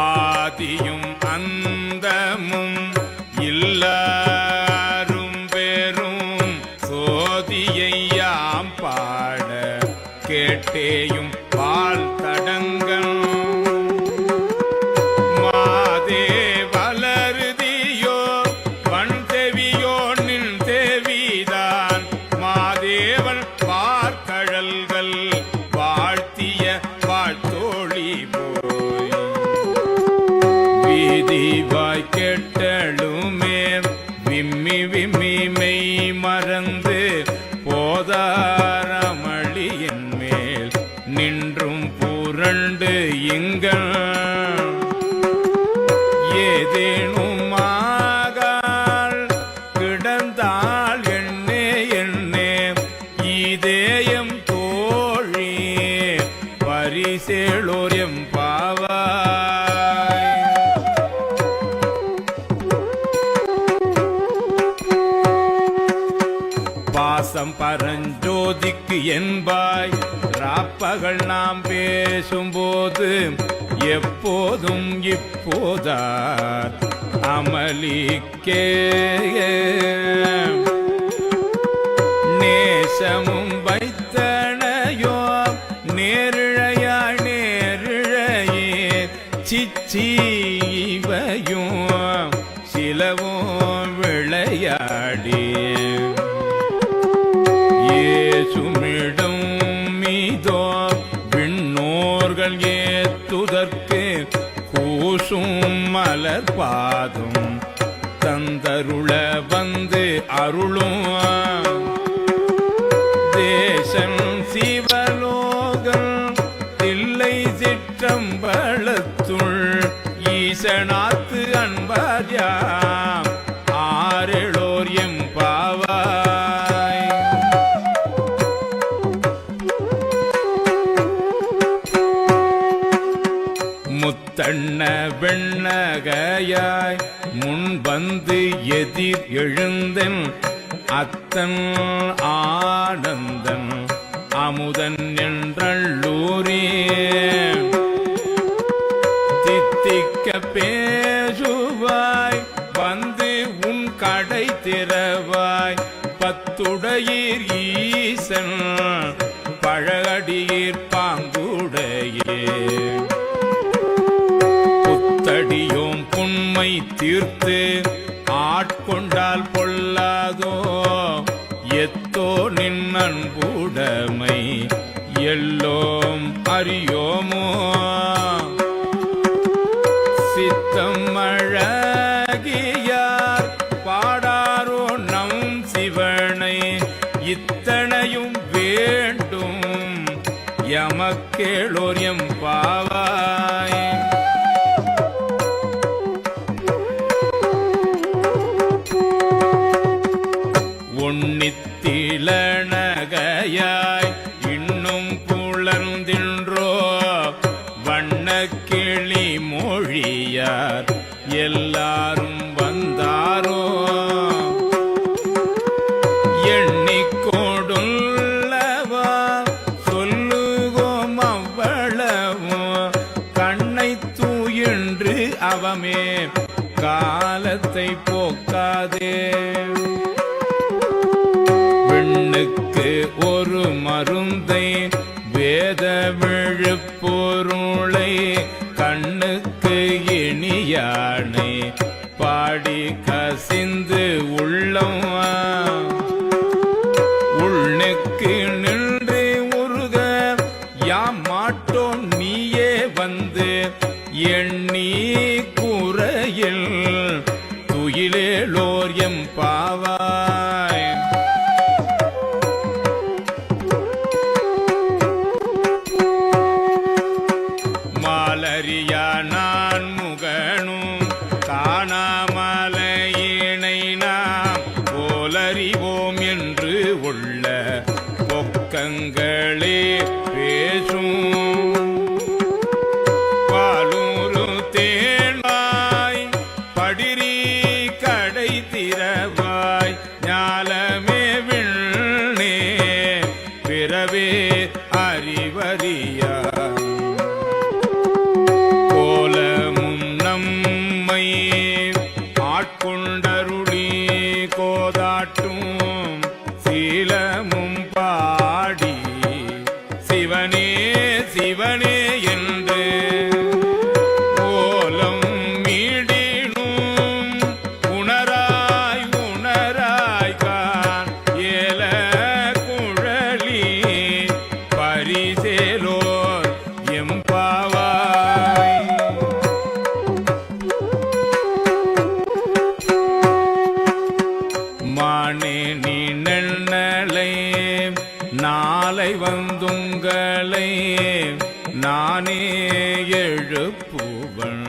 ஆதியும் அந்தமும் எல்லாரும் பெரும் சோதியையாம் பாட கேட்டேயும் பால் தடங்கள் மாதே வளருதியோ வன் தேவியோ நின் தேவிதான் மாதேவன் பார்க்கழல்கள் வாழ்த்திய வாழ்த்தோழி வீதிவாய் கெட்டலுமே விம்மி விம்மி மெய் மறந்து போதாரமளியின் மேல் நின்றும் புரண்டு இங்கள் ஏதேனும் ஆகால் கிடந்தால் எண்ணே எண்ணே இதேயம் தோழி பரிசேளோரியம் பாவா பாசம் பரஞ்சோதிக்கு என்பாய் ராப்பகல் நாம் பேசும்போது எப்போதும் இப்போதார் அமளிக்கே நேசமும் வைத்தனையோ நேரிழையாய் நேரிழையே சிச்சீவையும் சிலவும் விளையாடி சுமிடம் மீதோ விண்ணோர்கள் ஏத்துதற்கு கூசும் மலர் பாதும் தந்தருள வந்து அருளும் தேசம் சிவலோகம் தில்லை சிற்றம்பலத்துள் ஈசனாத்து அன்பார்யாம் ஆரெளோர் எம்பாவாய் முத்தண்ண வெண்ணகையாய் முன் வந்து எதிர் எழுந்தன் அத்தன் ஆனந்தன் அமுதன் என்றள்ளூரே தித்திக்க பேசுவாய் வந்து உன் கடை திறவாய் பத்துடையீர் ஈசன் பழகடியீர் பாங்குடையே புத்தடியோம் புண்மை தீர்த்து ஆட்கொண்டால் பொல்லாதோ எத்தோ நின் அன்புடைமை எல்லோம் அறியோமோ சித்தம் அழகியார் பாடாரோ நம் சிவனை இத்தனையும் வேண்டும் எமக்கேளோர் எம்பாவாய் உன்னித்திலனகையாய் இன்னும் புலர்ந்தின்றோ வண்ணக்கிளி மொழியார் எல்லாரும் வந்தாரோ எண்ணிக்கோடுள்ளவா சொல்லுவோம் அவ்வளவும் கண்ணை தூயின்று அவமே காலத்தை போக்காதே பெண்ணுக்கு ஒரு மருந்தை வேத விழுப்பொருளை கண்ணுக்கு இனியானை பாடி கசிந்து உள்ளம் உள்னுக்கு நின்று உருக யாம் மாட்டோம் நீயே வந்து எண்ணி குறையில் துயிலேளோர் எம்பாவாய் மாலரியா நான்முகனும் காணாமலையினை நாம் போலறிவோம் என்று உள்ள பொக்கங்களே பேசும் பாலூரு தேனாய் படிரி கடை திறவாய் ஞாலமே விண்ணே பிறவே அறிவறியா கோலமும் நம்மை ஆட்கொண்டருளி கோதாட்டும் சீலமும் பாடி சிவனே சிவனே என்று ஓலம் மீடினும் உணராய் உணராய் கான் ஏல குழலி பரிசேலோர் எம்பாவாய். மானே நீ நெண்ணலை நாளை வந்துங்களை நானே எழுப்புவன்